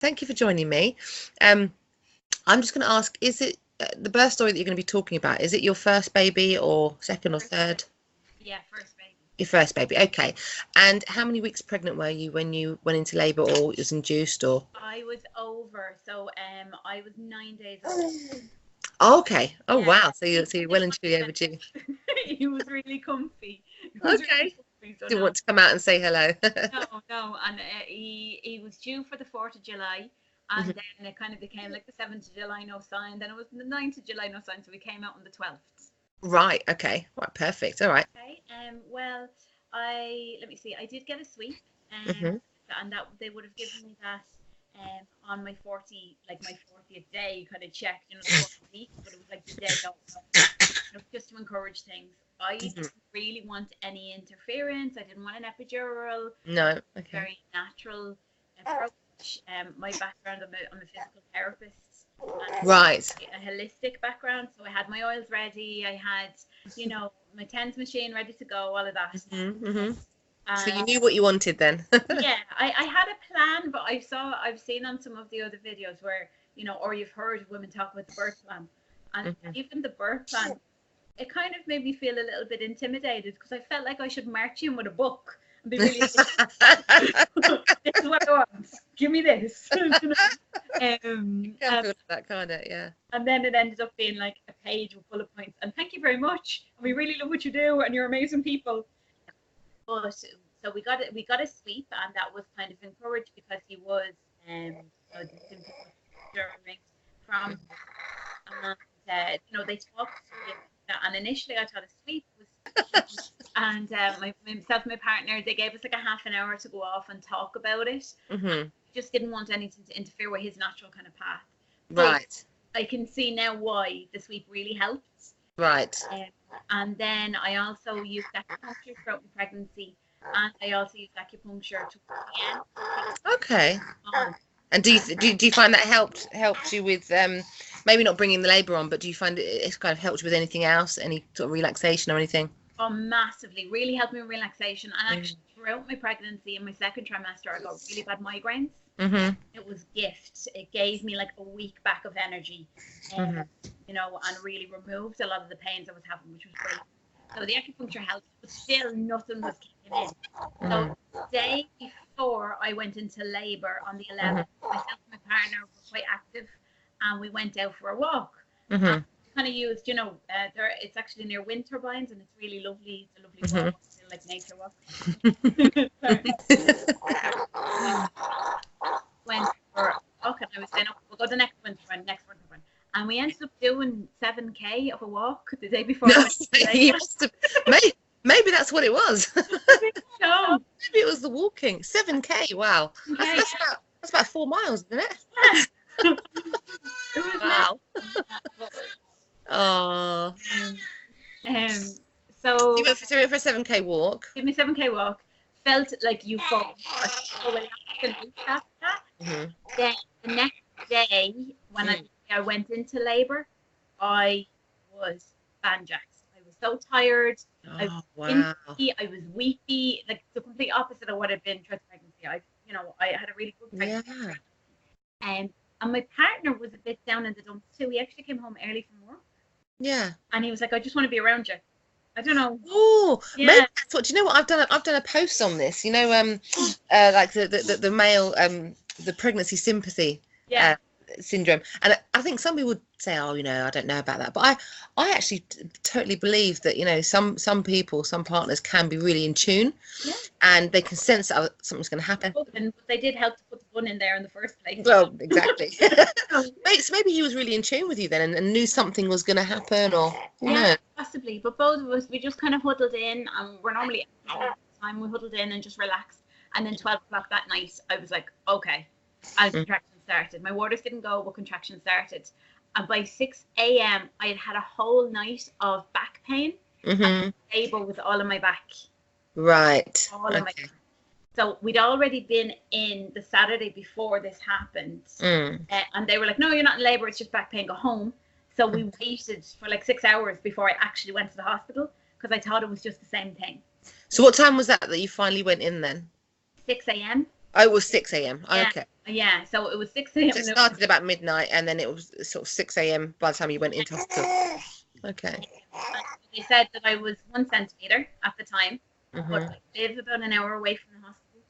Thank you for joining me. I'm just going to ask, is it the birth story that you're going to be talking about? Is it your first baby or second or third? Yeah, first baby. Your first baby, okay. And how many weeks pregnant were you when you went into labour, or it was induced, or? I was over, so I was 9 days old. Oh, okay. Oh, Yeah. wow. So you're well and truly overdue. He was really comfy. Okay. So Didn't want to come out and say hello. no, and he was due for the 4th of July, and then it kind of became like the 7th of July, no sign. Then it was the 9th of July, no sign. So we came out on the 12th. Right. Okay. Right. Perfect. All right. Okay. Well, let me see. I did get a sweep, and that they would have given me that on my 40th day, kind of checked, the 4th week, but it was like the day of, just to encourage things. I didn't really want any interference. I didn't want an epidural. No. Okay. Very natural approach. My background, I'm a physical therapist. Right. A holistic background. So I had my oils ready. I had, my TENS machine ready to go, all of that. So you knew what you wanted then? Yeah, I had a plan, but I've seen on some of the other videos where, or you've heard women talk about the birth plan. And even the birth plan, it kind of made me feel a little bit intimidated, because I felt like I should march in with a book and be really, this is what I want. Give me this. You can feel like that, can't it? Yeah. And then it ended up being like a page with bullet points. And thank you very much. And we really love what you do, and you're amazing people. But so we got a sweep, and that was kind of encouraged because he was from they talked to me, and initially I thought a sweep was and myself and my partner, they gave us like a half an hour to go off and talk about it. We just didn't want anything to interfere with his natural kind of path. Right. But I can see now why the sweep really helped. Right. And then I also used acupuncture throughout my pregnancy, and I also used acupuncture towards the end. Okay. And do you find that helped you with maybe not bringing the labour on, but do you find it's kind of helped you with anything else, any sort of relaxation or anything? Oh, massively. Really helped me with relaxation. And actually, throughout my pregnancy, in my second trimester, I got really bad migraines. It was gift. It gave me like a week back of energy, and really removed a lot of the pains I was having, which was great. So the acupuncture helped, but still nothing was kicking in. So the day before I went into labour on the 11th, myself and my partner were quite active, and we went out for a walk. Kind of used, it's actually near wind turbines, and it's really lovely. It's a lovely walk, like nature walk. Went for a walk, and I was saying, we'll go to the next wind turbine. And we ended up doing 7K of a walk the day before. Maybe that's what it was. No. Maybe it was the walking. 7K. Wow. That's about 4 miles, isn't it? Yeah. It was wow. Oh. So you went for a 7K walk. Give me 7K walk. Felt like you fought. Then the next day, when I went into labour, I was banjaxed. I was so tired. I was weepy, like the complete opposite of what I'd been throughout pregnancy. I had a really good pregnancy. And my partner was a bit down in the dumps too. He actually came home early from work. Yeah. And he was like, I just want to be around you. I don't know. Oh, yeah. Maybe that's what. Do you know what I've done? I've done a post on this. Like the male the pregnancy sympathy syndrome, and I think some people would say, oh, I don't know about that, but I actually totally believe that some people, some partners can be really in tune, and they can sense that something's going to happen. But they did help to put the bun in there in the first place. Well, exactly. Maybe he was really in tune with you then, and knew something was going to happen, or possibly. But both of us, we just kind of huddled in, and we're normally all the time we huddled in and just relaxed. And then 12 o'clock that night, I was like, okay, as contractions started. My waters didn't go, but contractions started. And by 6 a.m., I had had a whole night of back pain. And labour was all in my back. Right. All in my back. So we'd already been in the Saturday before this happened. And they were like, no, you're not in labour, it's just back pain, go home. So we waited for like 6 hours before I actually went to the hospital, because I thought it was just the same thing. So what time was that you finally went in then? 6 a.m. Oh, it was 6 a.m. Yeah. Okay. Yeah, so it was 6 a.m. So it started about midnight, and then it was sort of 6 a.m. by the time you went into hospital. Okay. They said that I was 1 centimeter at the time, Mm-hmm. but I live about an hour away from the hospital.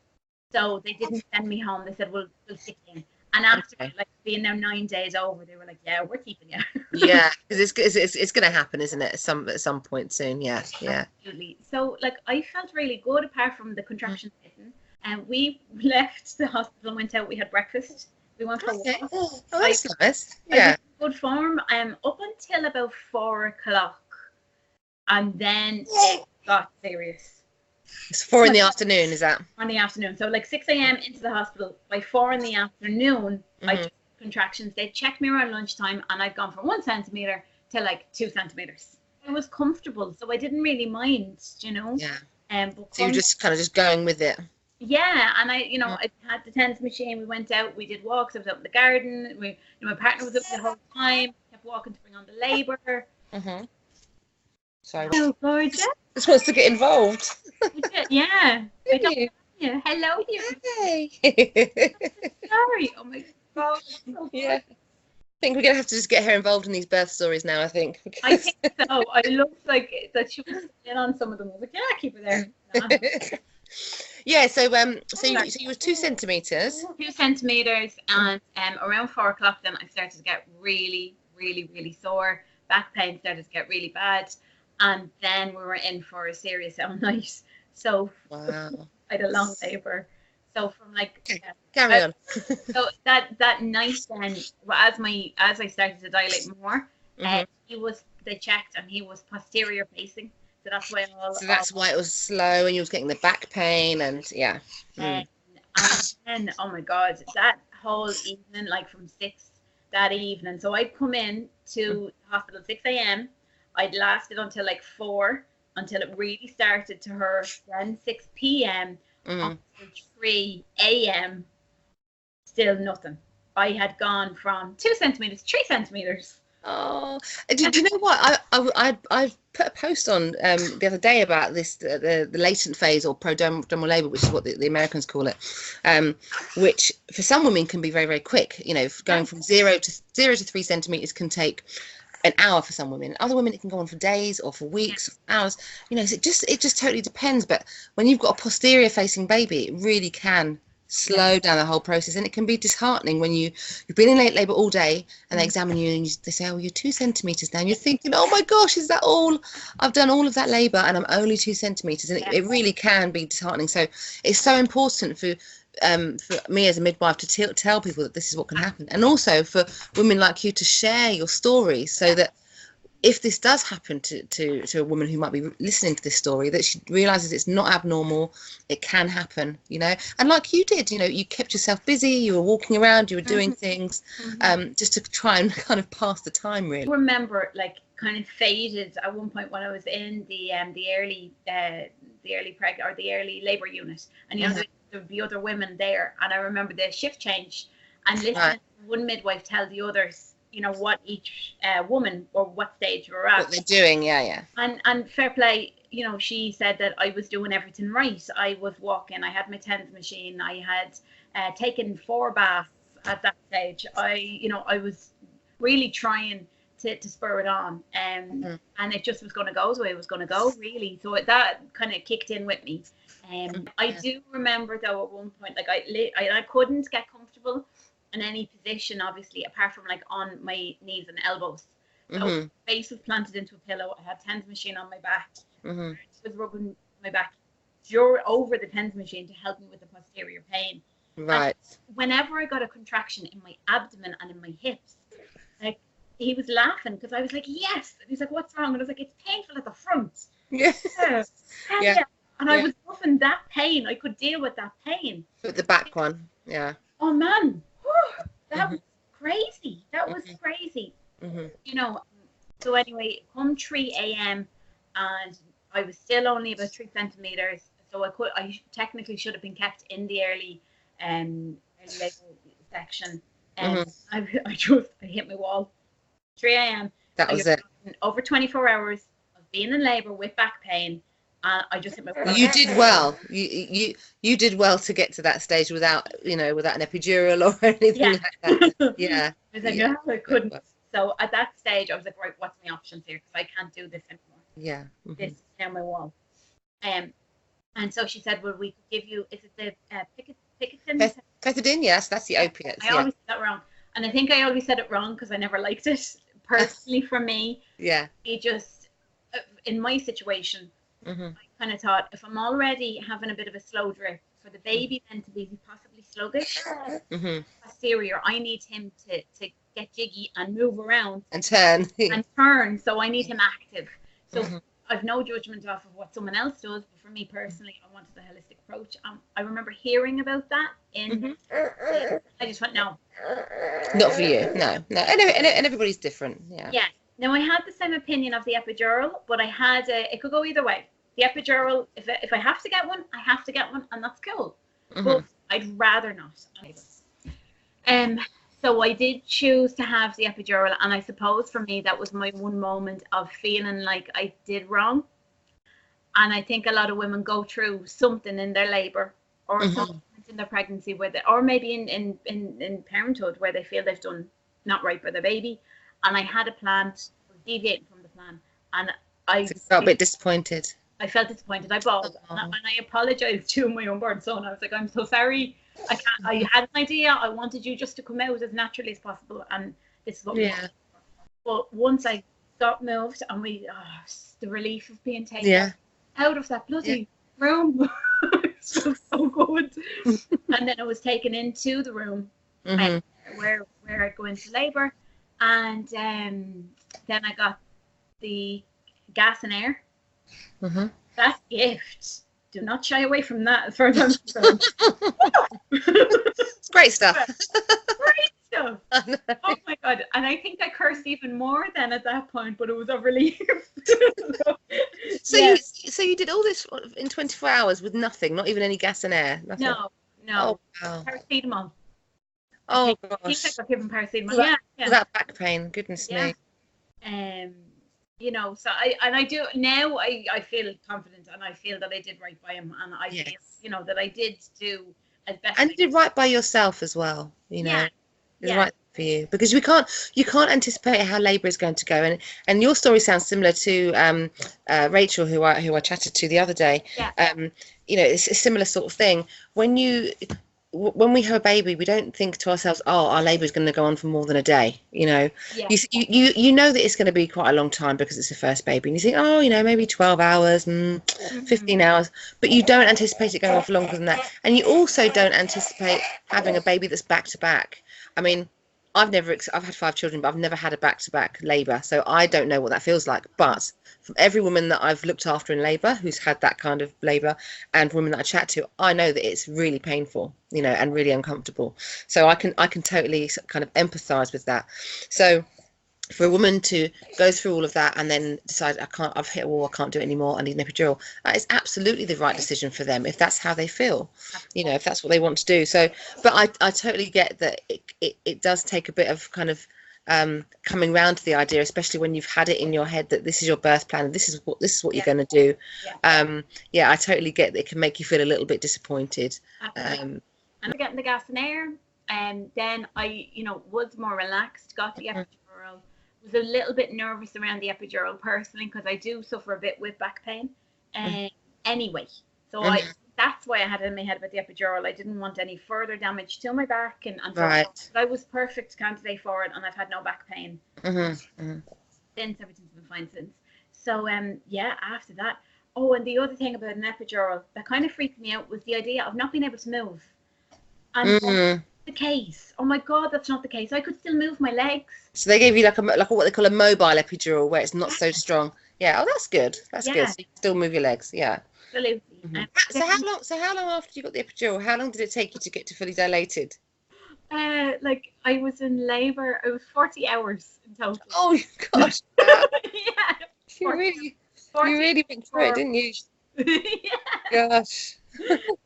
So they didn't send me home. They said, we'll stick you in. And after like being there 9 days over, they were like, yeah, we're keeping you. Yeah, because it's going to happen, isn't it? At some point soon. Yeah, yeah. Absolutely. So like I felt really good apart from the contractions hitting. And we left the hospital and went out. We had breakfast. We went for a walk. Oh, that's nice. Yeah. I was in good form. Up until about 4 o'clock, and then it got serious. It's 4 in the afternoon, is that? On the afternoon. So like 6 a.m. into the hospital. By 4 in the afternoon, I just contractions. They checked me around lunchtime, and I'd gone from 1 centimeter to like 2 centimeters. It was comfortable, so I didn't really mind, you know. Yeah. But so you were just kind of just going with it. Yeah, and I had the TENS machine. We went out, we did walks. I was out in the garden. My partner was up the whole time. Kept walking to bring on the labour. Sorry. Oh, gorgeous. Just wants to get involved. Yeah. Yeah. Hello here. Hey. Sorry. Oh my God. Yeah. I think we're gonna have to just get her involved in these birth stories now. I think. I think so. I looked like that she was in on some of them. I was like, yeah, keep her there. Yeah. So you were 2 centimeters. 2 centimeters, and around 4 o'clock, then I started to get really, really, really sore. Back pain started to get really bad, and then we were in for a serious all night. So wow. I had a long labour. So from like carry on. So that night then, as I started to dilate more, they checked and he was posterior facing. So that's why why it was slow and you was getting the back pain and yeah. And then oh my God, that whole evening, like from 6 that evening. So I'd come in to hospital 6 a.m. I'd lasted until like 4 until it really started to hurt. Then 6 p.m. until 3 a.m. Still nothing. I had gone from 2 centimeters, 3 centimeters. Oh, do you know what? I put a post on the other day about this the latent phase or prodromal labour, which is what the Americans call it, which for some women can be very, very quick. You know, going from 0 to 3 centimeters can take an hour for some women. Other women, it can go on for days or for weeks, or hours. You know, so it just totally depends. But when you've got a posterior facing baby, it really can slow down the whole process, and it can be disheartening when you've been in late labour all day and they examine you and they say, oh, you're 2 centimeters now, and you're thinking, oh my gosh, is that all? I've done all of that labour and I'm only 2 centimeters, and it really can be disheartening. So it's so important for me as a midwife to tell people that this is what can happen, and also for women like you to share your story so that if this does happen to a woman who might be listening to this story, that she realizes it's not abnormal, it can happen, you know. And like you did, you know, you kept yourself busy, you were walking around, you were doing things, just to try and kind of pass the time, really. I remember like kind of faded at one point when I was in the early preg or the early labour unit, and you know there would be other women there, and I remember the shift change and listening to one midwife tell the others, you know, what each woman or what stage we're at. What they're doing, yeah. And fair play, you know, she said that I was doing everything right. I was walking, I had my TENS machine, I had taken 4 baths at that stage. I was really trying to spur it on, and it just was going to go the way it was going to go, really. So that kind of kicked in with me. I do remember though at one point, like I couldn't get comfortable in any position, obviously, apart from like on my knees and elbows. So face was planted into a pillow. I had TENS machine on my back. I was rubbing my back over the TENS machine to help me with the posterior pain. Right. And whenever I got a contraction in my abdomen and in my hips, like he was laughing because I was like, yes. And he's like, what's wrong? And I was like, it's painful at the front. Yeah. And I was loving that pain. I could deal with that pain. With the back one, yeah. Oh man. That was crazy. That was crazy. You know, so anyway, come 3 a.m. and I was still only about 3 centimeters. So I technically should have been kept in the early labor section. And I hit my wall. 3 a.m. That was it. Over 24 hours of being in labor with back pain. And I just hit my You did well. You did well to get to that stage without an epidural or anything like that. Yeah. I was like, no, I couldn't. So at that stage, I was like, right, what's my options here? Because I can't do this anymore. Yeah. This is now my wall. And so she said, well, we could give you, is it the Picketin? Pethidine, yes, that's the opiates. I always said that wrong. And I think I always said it wrong because I never liked it. Personally, for me, it just, in my situation, I kind of thought, if I'm already having a bit of a slow drip, for the baby then to be possibly sluggish, posterior, I need him to get jiggy and move around. And turn. So I need him active. So I've no judgment off of what someone else does, but for me personally, I wanted the holistic approach. I remember hearing about that I just went, no. Not for you, no. And everybody's different, yeah. Yeah. Now, I had the same opinion of the epidural, but I had it could go either way. The epidural, if I have to get one, I have to get one, and that's cool. But I'd rather not. So I did choose to have the epidural, and I suppose for me that was my one moment of feeling like I did wrong. And I think a lot of women go through something in their labour or something in their pregnancy or maybe in parenthood where they feel they've done not right by their baby. And I had a plan, deviating from the plan, and I felt a bit disappointed. I felt disappointed. I bawled, and I apologized to my unborn son. I was like, I'm so sorry. I had an idea. I wanted you just to come out as naturally as possible, and this is what we want. But once I got moved, and the relief of being taken out of that bloody room, it felt so good. And then I was taken into the room where I'd go into labour, and then I got the gas and air. That gift. Do not shy away from that as far as I'm concerned. It's great stuff. Great stuff. Oh my God. And I think I cursed even more then at that point, but it was a relief. So you did all this in 24 hours with nothing, not even any gas and air? Nothing. No. Oh, wow. Paracetamol. Oh, gosh. I think I got given paracetamol. For that back pain, goodness me. So I do now. I feel confident, and I feel that I did right by him, and I feel, that I did do as best. And you did right by yourself as well. It's right for you, because you can't anticipate how labour is going to go, and your story sounds similar to Rachel, who I chatted to the other day. It's a similar sort of thing. When we have a baby, we don't think to ourselves, oh, our labour is going to go on for more than a day. You know that it's going to be quite a long time because it's the first baby, and you think, oh, maybe 12 hours, 15 hours, but you don't anticipate it going on for longer than that. And you also don't anticipate having a baby that's back to back. I mean, I've had 5 children, but I've never had a back-to-back labour, so I don't know what that feels like. But from every woman that I've looked after in labour who's had that kind of labour, and women that I chat to, I know that it's really painful, and really uncomfortable. So I can totally kind of empathise with that. So for a woman to go through all of that and then decide, I've hit a wall, I can't do it anymore, I need an epidural, that is absolutely the right decision for them, if that's how they feel, if that's what they want to do. So, but I totally get that it does take a bit of kind of coming round to the idea, especially when you've had it in your head that this is your birth plan and this is what you're going to do. I totally get that it can make you feel a little bit disappointed. And getting the gas and air, and then I was more relaxed, got the epidural. Was a little bit nervous around the epidural personally, because I do suffer a bit with back pain anyway. So that's why I had it in my head about the epidural. I didn't want any further damage to my back, and right. But I was perfect candidate for it, and I've had no back pain since. Everything's been fine since. So after that. Oh, and the other thing about an epidural that kind of freaked me out was the idea of not being able to move. And the case. Oh my God, that's not the case. I could still move my legs. So they gave you like what they call a mobile epidural, where it's not so strong. Yeah. Oh, that's good. That's good. So you can still move your legs. Yeah. Absolutely. So how long after you got the epidural? How long did it take you to get to fully dilated? I was in labour. It was 40 hours in total. Oh gosh. Yeah. You really went through it, didn't you? Yeah. Gosh.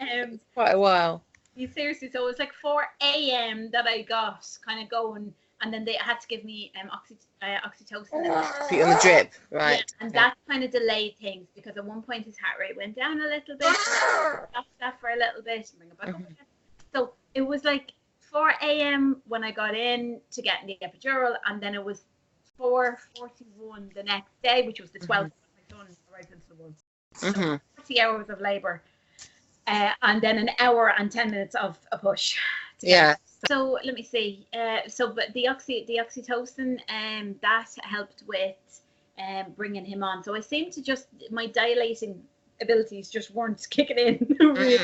It's quite a while. Seriously, so it was like 4 a.m. that I got kind of going, and then they had to give me oxytocin. Put you on the drip, right? Yeah, and that kind of delayed things, because at one point his heart rate went down a little bit. Stopped that for a little bit and bring it back up again. So it was like 4 a.m. when I got in to get the epidural, and then it was 4:41 the next day, which was the 12th my son arrived into the world. So 40 hours of labour, and then an hour and 10 minutes of a push. Yeah. So let me see. But the oxytocin, that helped with bringing him on. So I seemed to just, my dilating abilities just weren't kicking in really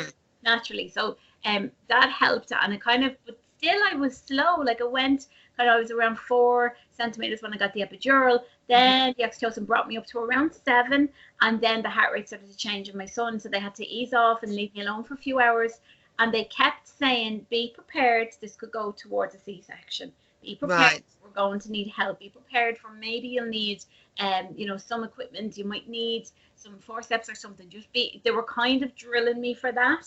naturally. So that helped, and it kind of, but still I was slow. Like I was around 4 centimeters when I got the epidural. Then the oxytocin brought me up to around 7, and then the heart rate started to change in my son. So they had to ease off and leave me alone for a few hours. And they kept saying, be prepared, this could go towards a C-section. Be prepared, we're going to need help. Be prepared for maybe you'll need, some equipment. You might need some forceps or something. They were kind of drilling me for that.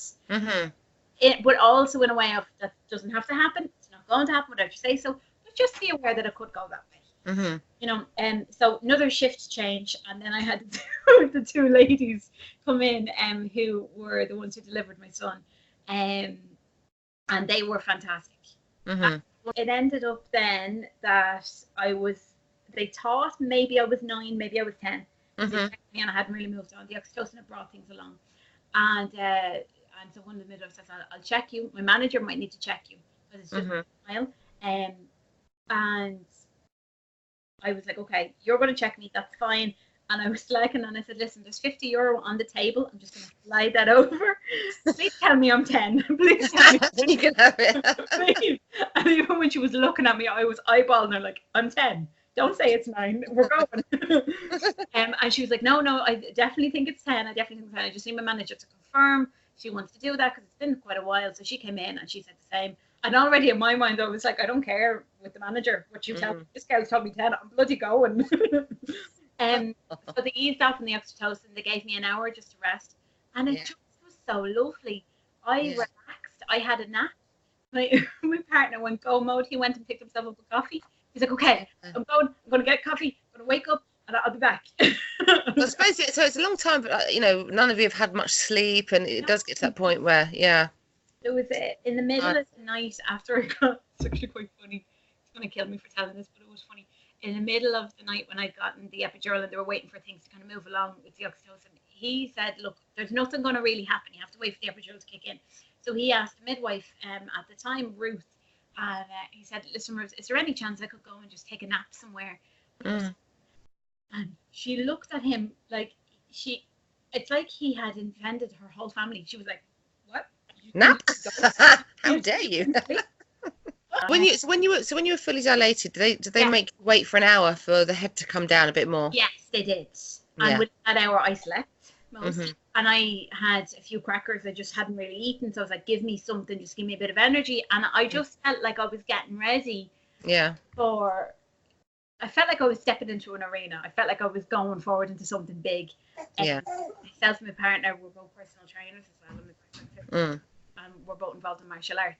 But also in a way of, that doesn't have to happen. It's not going to happen without you say so. But just be aware that it could go that way. So another shift change. And then I had the two ladies come in who were the ones who delivered my son. And they were fantastic. It ended up then that they thought maybe I was 9, maybe I was 10. They checked me and I hadn't really moved on. The oxytocin had brought things along. And so one of the midwives says, I'll check you. My manager might need to check you, because it's just a while. And I was like, okay, you're going to check me, that's fine. And I was slacking, and I said, listen, there's €50 on the table. I'm just going to slide that over. Please tell me I'm 10. Please tell me. You can have it. Please. And even when she was looking at me, I was eyeballing her like, I'm 10. Don't say it's 9. We're going. And she was like, no, I definitely think it's 10. I definitely think it's 10. I just need my manager to confirm she wants to do that, because it's been quite a while. So she came in and she said the same. And already in my mind, I was like, I don't care with the manager what you tell me. This girl's told me 10. I'm bloody going. So they eased off on the oxytocin. They gave me an hour just to rest, and it just was so lovely. I relaxed. I had a nap. My partner went go mode. He went and picked himself up a coffee. He's like, okay, I'm going to get coffee. I'm going to wake up and I'll be back. I suppose so. It's a long time, but none of you have had much sleep, and it does get to that point where it was in the middle of the night after I got. It's actually quite funny. It's going to kill me for telling this, but it was funny. In the middle of the night when I'd gotten the epidural and they were waiting for things to kind of move along with the oxytocin, he said, look, there's nothing going to really happen. You have to wait for the epidural to kick in. So he asked the midwife at the time, Ruth, and he said, listen, Ruth, is there any chance I could go and just take a nap somewhere? And she looked at him like it's like he had invented her whole family. She was like, what? Nap? How dare you? When you were fully dilated, did they make you wait for an hour for the head to come down a bit more? Yes, they did. And within that hour, I slept most, and I had a few crackers I just hadn't really eaten. So I was like, give me something, just give me a bit of energy. And I just felt like I was getting ready. I felt like I was stepping into an arena. I felt like I was going forward into something big. Myself and my partner were both personal trainers as well, and we're both involved in martial arts.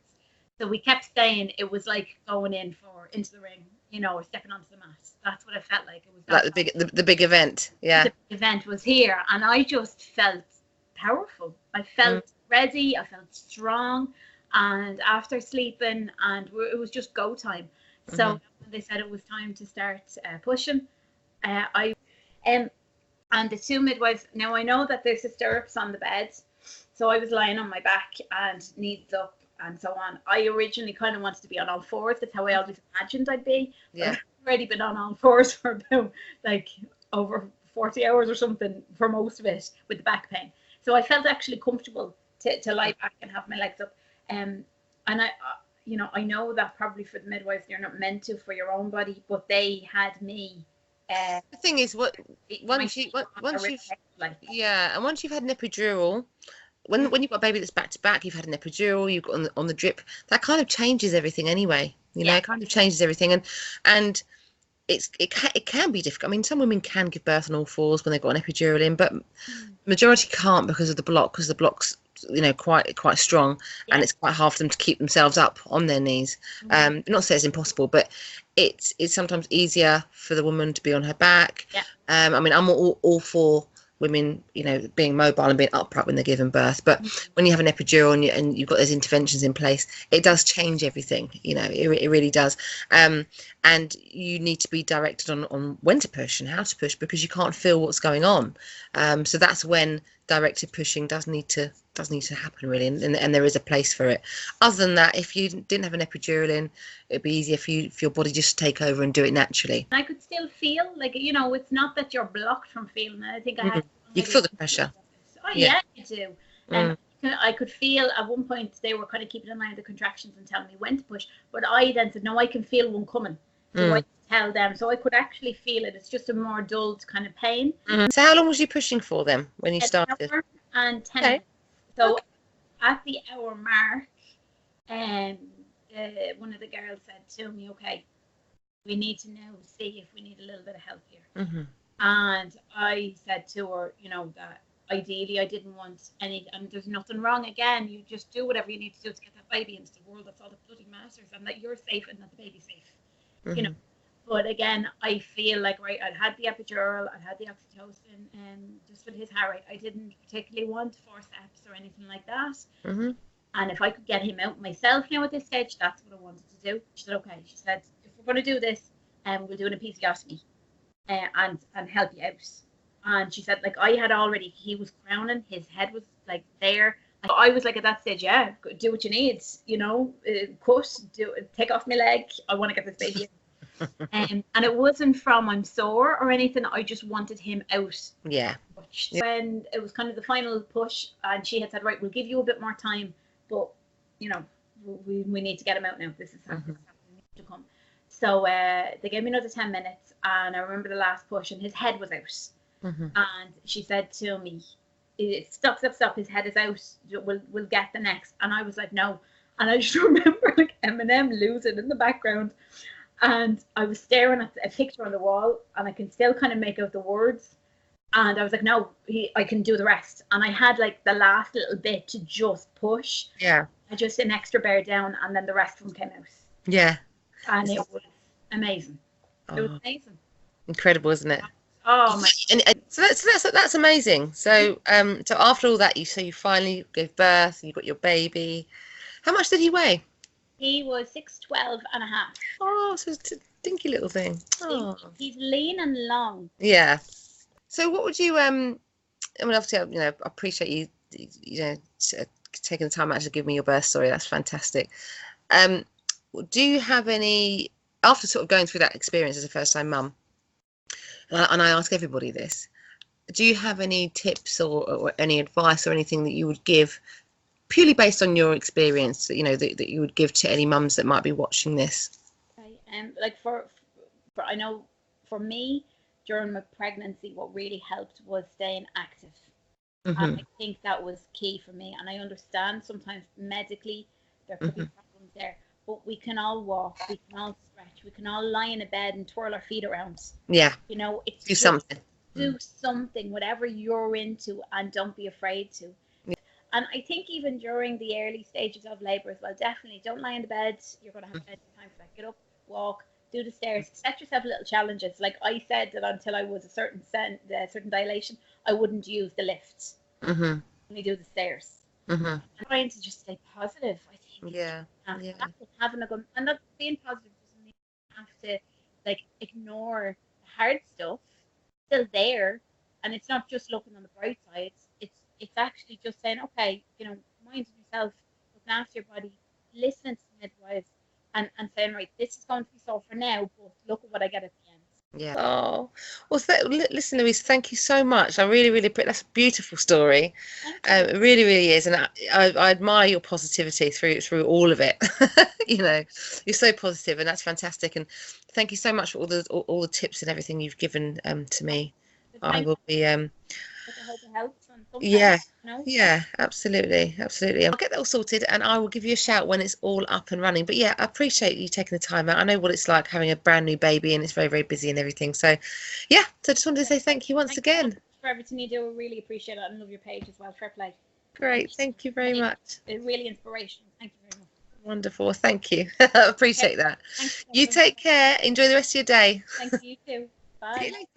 So we kept saying it was like going into the ring, or stepping onto the mat. That's what it felt like. It was like the big event. Yeah. The big event was here, and I just felt powerful. I felt ready. I felt strong, and after sleeping, and it was just go time. So when they said it was time to start pushing, and the two midwives. Now I know that there's the stirrups on the bed, so I was lying on my back and knees up and so on. I originally kind of wanted to be on all fours. That's how I always imagined I'd be. Yeah. I've already been on all fours for about over 40 hours or something for most of it with the back pain. So I felt actually comfortable to lie back and have my legs up. And I know that probably for the midwives they're not meant to for your own body, but they had me. The thing is, once you've had an epidural, when you've got a baby that's back to back, you've had an epidural, you've got on the drip, that kind of changes everything anyway. It kind of changes everything, and it can be difficult. I mean, some women can give birth on all fours when they've got an epidural in, but majority can't because of the block, because the block's quite strong, and it's quite hard for them to keep themselves up on their knees. Not to say it's impossible, but it's sometimes easier for the woman to be on her back. I mean, I'm all for women, being mobile and being upright when they're giving birth, but when you have an epidural and you've got those interventions in place, it does change everything. It really does. And you need to be directed on when to push and how to push, because you can't feel what's going on. So that's when directed pushing does need to happen, really, and there is a place for it. Other than that, if you didn't have an epidural in, it'd be easier for your body just to take over and do it naturally. I could still feel it's not that you're blocked from feeling it. I think I had you feel the pressure. Yeah, you do. I could feel at one point they were kind of keeping an eye on the contractions and telling me when to push, but I then said, no, I can feel one coming. So I tell them, so I could actually feel it. It's just a more dulled kind of pain. So how long was you pushing for them when you started? An hour and 10 minutes. So at the hour mark, one of the girls said to me, okay, we need to now see if we need a little bit of help here. And I said to her, that ideally I didn't want any, and there's nothing wrong. Again, you just do whatever you need to do to get that baby into the world. That's all that bloody matters, and that you're safe and that the baby's safe. But again, I feel like, right, I'd had the epidural, I'd had the oxytocin, and just with his heart rate, I didn't particularly want forceps or anything like that. And if I could get him out myself now at this stage, that's what I wanted to do. She said, okay. She said, if we're going to do this, we'll do an episiotomy and help you out. And she said, I had already, he was crowning, his head was there. I was at that stage, yeah, do what you need, cut, take off my leg. I want to get this baby in. And it wasn't from I'm sore or anything. I just wanted him out. Yeah. When it was kind of the final push, and she had said, right, we'll give you a bit more time, but we need to get him out now. This is something to come. So they gave me another 10 minutes, and I remember the last push, and his head was out. And she said to me, stop, his head is out, we'll get the next. And I was like, no. And I just remember Eminem losing in the background, and I was staring at a picture on the wall, and I can still kind of make out the words, and I was like, no, I can do the rest. And I had the last little bit to just push, I just an extra bear down, and then the rest of them came out, and it was amazing. It was amazing, incredible, isn't it? Oh my! And so that's amazing. So so after all that, you finally gave birth, you got your baby. How much did he weigh? He was 6'12" and a half. Oh, so it's a dinky little thing. Oh. He's lean and long. Yeah. So what would you I mean, obviously, I appreciate you taking the time out to give me your birth story. That's fantastic. Do you have any, after sort of going through that experience as a first time mum? And I ask everybody this, do you have any tips or any advice or anything that you would give, purely based on your experience, that you would give to any mums that might be watching this? For I know for me, during my pregnancy, what really helped was staying active. And I think that was key for me. And I understand sometimes medically there could be problems there, but we can all walk, we can all stretch, we can all lie in a bed and twirl our feet around. Yeah. It's do something. Do something, whatever you're into, and don't be afraid to. Yeah. And I think even during the early stages of labour as well, definitely don't lie in the bed. You're going to have plenty of time for that. Get up, walk, do the stairs, set yourself little challenges. Like I said, that until I was a certain dilation, I wouldn't use the lift. Only do the stairs. I'm trying to just stay positive, I think. Yeah. Having a good, and not being positive doesn't mean you have to ignore the hard stuff. It's still there, and it's not just looking on the bright side. It's actually just saying, okay, mind yourself, looking after your body, listening to the midwives, and saying, right, this is going to be sore for now, but look at what I get at the end. Yeah. Oh, well, listen, Louise, thank you so much. I really, really, that's a beautiful story. It really, really is, and I admire your positivity through all of it. You're so positive, and that's fantastic. And thank you so much for all the tips and everything you've given to me. I will be. I hope it helps. Yeah, absolutely. I'll get that all sorted, and I will give you a shout when it's all up and running. But yeah, I appreciate you taking the time out. I know what it's like having a brand new baby, and it's very, very busy and everything. So yeah, so I just wanted to say thank you once again for everything you do. I really appreciate it, and love your page as well. Fair play. Great. Thank you very much. It's really inspirational. Thank you very much. Wonderful. Thank you. Appreciate that. Thanks. You take care. Enjoy the rest of your day. Thank you too. Bye. See you later.